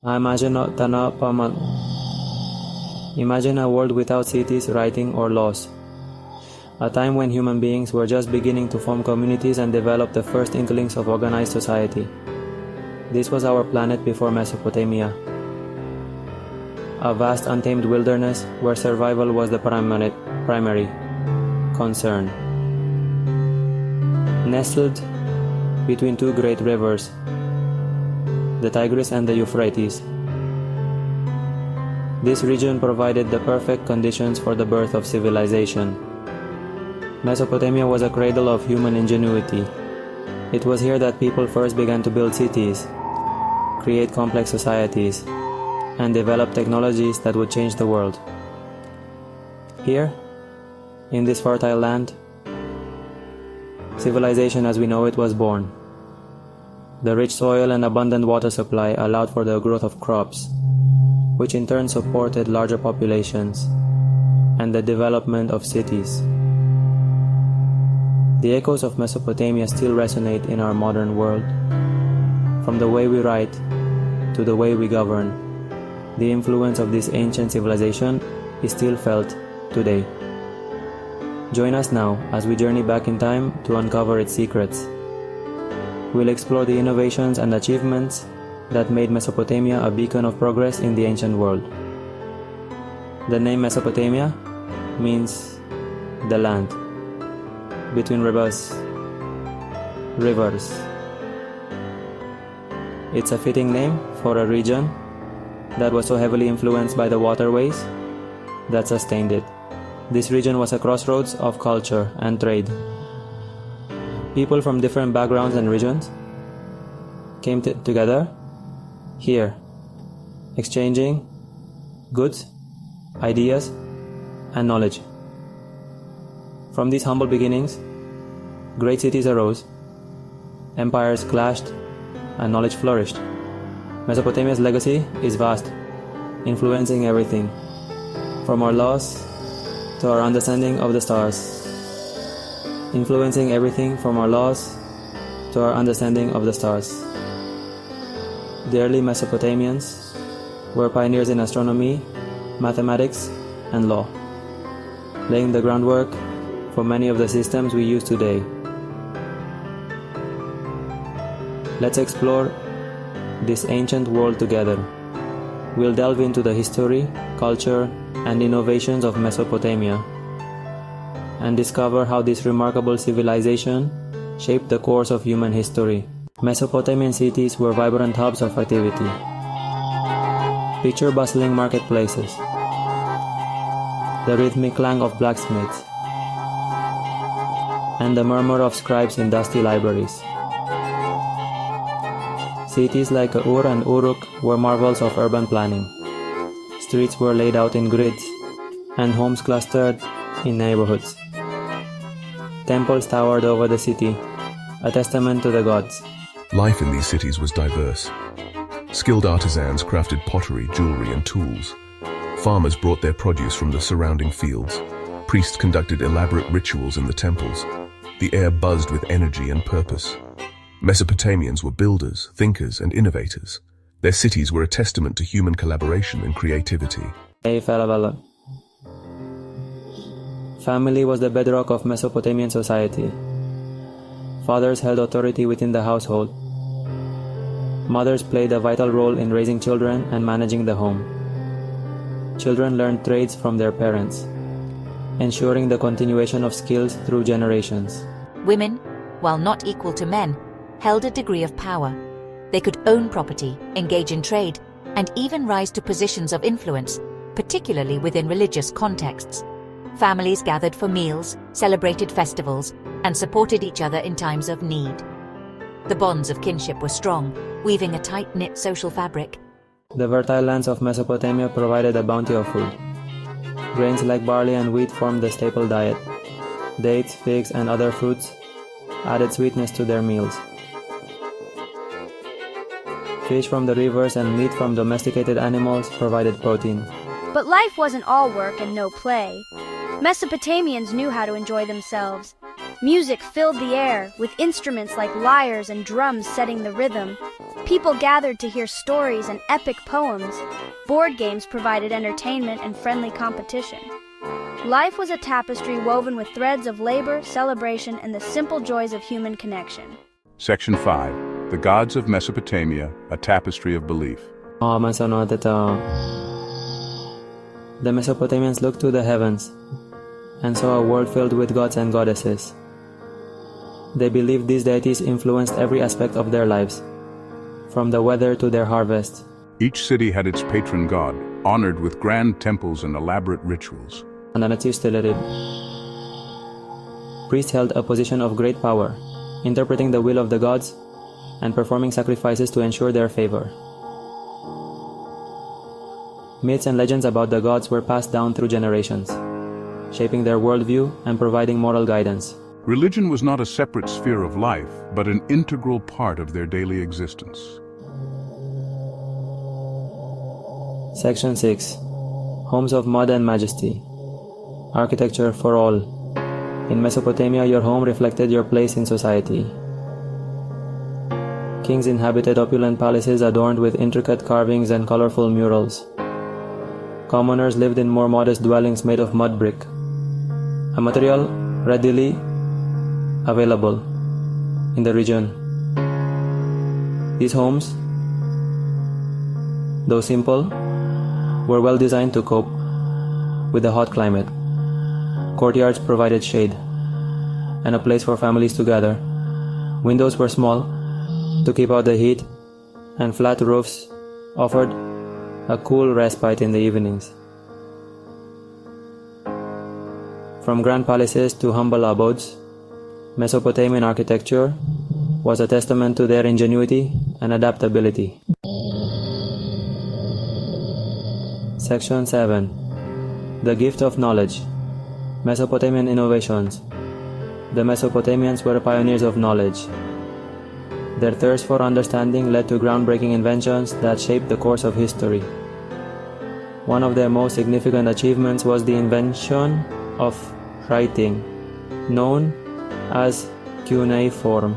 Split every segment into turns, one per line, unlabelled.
Imagine a world without cities, writing, or laws. A time when human beings were just beginning to form communities and develop the first inklings of organized society. This was our planet before Mesopotamia. A vast untamed wilderness where survival was the primary concern. Nestled between two great rivers, the Tigris and the Euphrates. This region provided the perfect conditions for the birth of civilization. Mesopotamia was a cradle of human ingenuity. It was here that people first began to build cities, create complex societies, and develop technologies that would change the world. Here, in this fertile land, civilization as we know it was born. The rich soil and abundant water supply allowed for the growth of crops, which in turn supported larger populations and the development of cities. The echoes of Mesopotamia still resonate in our modern world. From the way we write to the way we govern, the influence of this ancient civilization is still felt today. Join us now as we journey back in time to uncover its secrets. We'll explore the innovations and achievements that made Mesopotamia a beacon of progress in the ancient world. The name Mesopotamia means the land between rivers. It's a fitting name for a region that was so heavily influenced by the waterways that sustained it. This region was a crossroads of culture and trade. People from different backgrounds and regions came together here, exchanging goods, ideas, and knowledge. From these humble beginnings, great cities arose, empires clashed, and knowledge flourished. Mesopotamia's legacy is vast, influencing everything, from our laws to our understanding of the stars. Influencing everything from our laws to our understanding of the stars. The early Mesopotamians were pioneers in astronomy, mathematics, and law, laying the groundwork for many of the systems we use today. Let's explore this ancient world together. We'll delve into the history, culture, and innovations of Mesopotamia, and discover how this remarkable civilization shaped the course of human history. Mesopotamian cities were vibrant hubs of activity. Picture bustling marketplaces, the rhythmic clang of blacksmiths, and the murmur of scribes in dusty libraries. Cities like Ur and Uruk were marvels of urban planning. Streets were laid out in grids, and homes clustered in neighborhoods. Temples towered over the city, a testament to the gods.
Life in these cities was diverse. Skilled artisans crafted pottery, jewelry, and tools. Farmers brought their produce from the surrounding fields. Priests conducted elaborate rituals in the temples. The air buzzed with energy and purpose. Mesopotamians were builders, thinkers, and innovators. Their cities were a testament to human collaboration and creativity.
Family was the bedrock of Mesopotamian society. Fathers held authority within the household. Mothers played a vital role in raising children and managing the home. Children learned trades from their parents, ensuring the continuation of skills through generations.
Women, while not equal to men, held a degree of power. They could own property, engage in trade, and even rise to positions of influence, particularly within religious contexts. Families gathered for meals, celebrated festivals, and supported each other in times of need. The bonds of kinship were strong, weaving a tight-knit social fabric.
The fertile lands of Mesopotamia provided a bounty of food. Grains like barley and wheat formed the staple diet. Dates, figs, and other fruits added sweetness to their meals. Fish from the rivers and meat from domesticated animals provided protein.
But life wasn't all work and no play. Mesopotamians knew how to enjoy themselves. Music filled the air, with instruments like lyres and drums setting the rhythm. People gathered to hear stories and epic poems. Board games provided entertainment and friendly competition. Life was a tapestry woven with threads of labor, celebration, and the simple joys of human connection.
Section 5. The Gods of Mesopotamia, a Tapestry of Belief.
The Mesopotamians looked to the heavens and saw a world filled with gods and goddesses. They believed these deities influenced every aspect of their lives, from the weather to their harvest.
Each city had its patron god, honored with grand temples and elaborate rituals.
Priests held a position of great power, interpreting the will of the gods and performing sacrifices to ensure their favor. Myths and legends about the gods were passed down through generations, shaping their worldview and providing moral guidance.
Religion was not a separate sphere of life, but an integral part of their daily existence.
Section 6. Homes of Mud and Majesty. Architecture for all. In Mesopotamia, your home reflected your place in society. Kings inhabited opulent palaces adorned with intricate carvings and colorful murals. Commoners lived in more modest dwellings made of mud brick, a material readily available in the region. These homes, though simple, were well designed to cope with the hot climate. Courtyards provided shade and a place for families to gather. Windows were small to keep out the heat, and flat roofs offered a cool respite in the evenings. From grand palaces to humble abodes, Mesopotamian architecture was a testament to their ingenuity and adaptability. Section 7. The Gift of Knowledge. Mesopotamian Innovations. The Mesopotamians were pioneers of knowledge. Their thirst for understanding led to groundbreaking inventions that shaped the course of history. One of their most significant achievements was the invention of writing, known as cuneiform.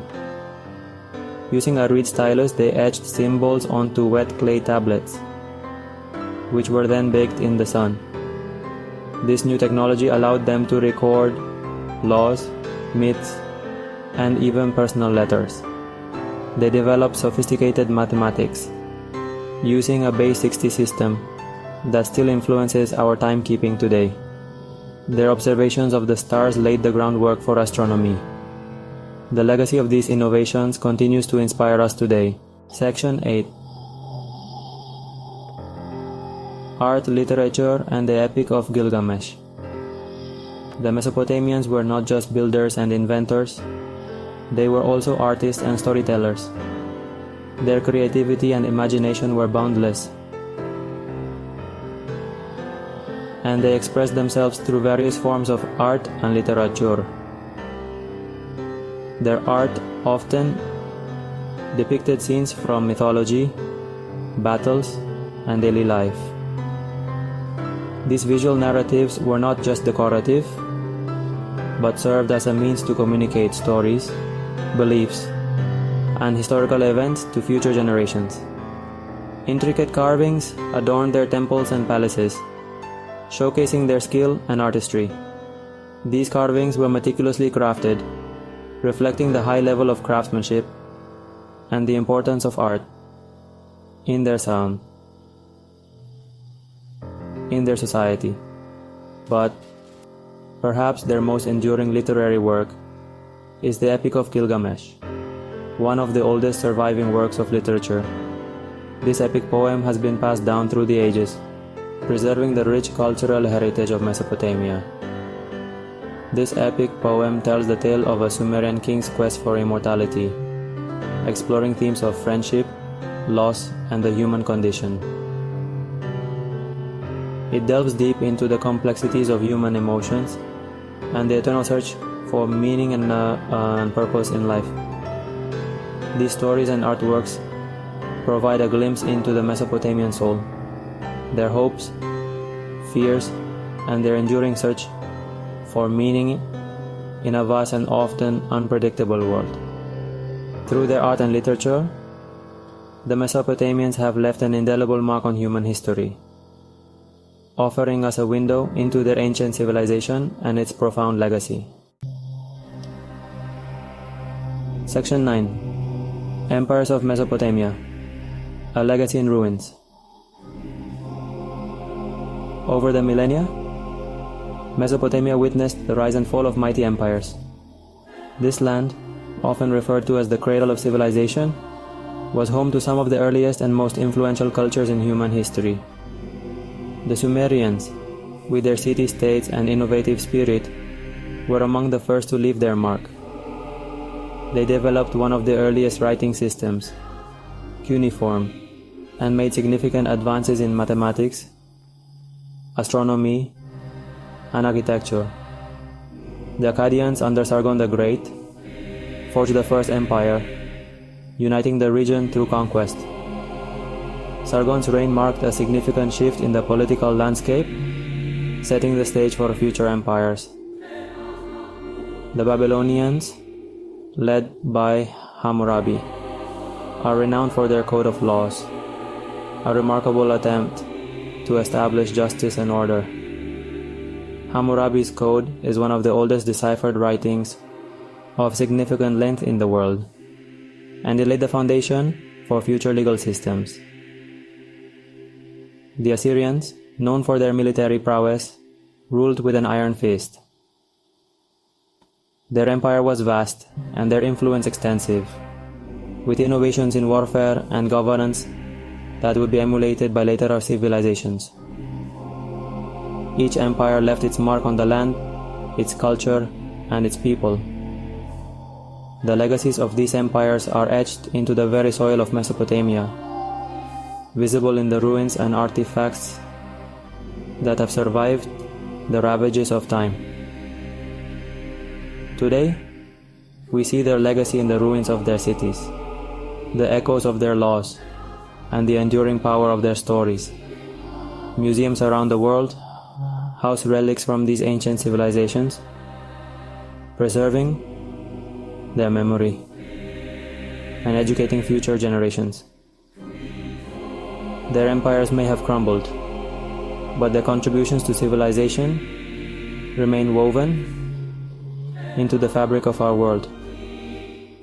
Using a reed stylus, they etched symbols onto wet clay tablets, which were then baked in the sun. This new technology allowed them to record laws, myths, and even personal letters. They developed sophisticated mathematics, using a base 60 system that still influences our timekeeping today. Their observations of the stars laid the groundwork for astronomy. The legacy of these innovations continues to inspire us today. Section 8. Art, Literature, and the Epic of Gilgamesh. The Mesopotamians were not just builders and inventors, they were also artists and storytellers. Their creativity and imagination were boundless, and they expressed themselves through various forms of art and literature. Their art often depicted scenes from mythology, battles, and daily life. These visual narratives were not just decorative, but served as a means to communicate stories, beliefs, and historical events to future generations. Intricate carvings adorned their temples and palaces, showcasing their skill and artistry. These carvings were meticulously crafted, reflecting the high level of craftsmanship and the importance of art in their society. But perhaps their most enduring literary work is the Epic of Gilgamesh, one of the oldest surviving works of literature. This epic poem has been passed down through the ages, preserving the rich cultural heritage of Mesopotamia. This epic poem tells the tale of a Sumerian king's quest for immortality, exploring themes of friendship, loss, and the human condition. It delves deep into the complexities of human emotions and the eternal search for meaning and purpose in life. These stories and artworks provide a glimpse into the Mesopotamian soul, their hopes, fears, and their enduring search for meaning in a vast and often unpredictable world. Through their art and literature, the Mesopotamians have left an indelible mark on human history, offering us a window into their ancient civilization and its profound legacy. Section 9. Empires of Mesopotamia, a legacy in ruins. Over the millennia, Mesopotamia witnessed the rise and fall of mighty empires. This land, often referred to as the cradle of civilization, was home to some of the earliest and most influential cultures in human history. The Sumerians, with their city-states and innovative spirit, were among the first to leave their mark. They developed one of the earliest writing systems, cuneiform, and made significant advances in mathematics, astronomy, and architecture. The Akkadians under Sargon the Great forged the first empire, uniting the region through conquest. Sargon's reign marked a significant shift in the political landscape, setting the stage for future empires. The Babylonians, led by Hammurabi, are renowned for their code of laws, a remarkable attempt to establish justice and order. Hammurabi's code is one of the oldest deciphered writings of significant length in the world, and it laid the foundation for future legal systems. The Assyrians, known for their military prowess, ruled with an iron fist. Their empire was vast and their influence extensive, with innovations in warfare and governance that would be emulated by later civilizations. Each empire left its mark on the land, its culture, and its people. The legacies of these empires are etched into the very soil of Mesopotamia, visible in the ruins and artifacts that have survived the ravages of time. Today, we see their legacy in the ruins of their cities, the echoes of their laws, and the enduring power of their stories. Museums around the world house relics from these ancient civilizations, preserving their memory and educating future generations. Their empires may have crumbled, but their contributions to civilization remain woven into the fabric of our world.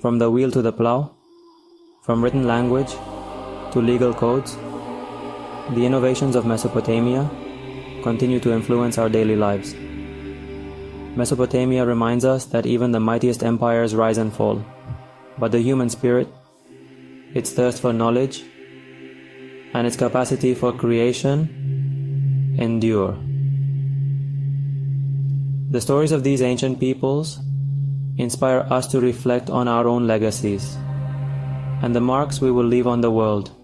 From the wheel to the plow, from written language to legal codes, the innovations of Mesopotamia continue to influence our daily lives. Mesopotamia reminds us that even the mightiest empires rise and fall, but the human spirit, its thirst for knowledge, and its capacity for creation endure. The stories of these ancient peoples inspire us to reflect on our own legacies and the marks we will leave on the world.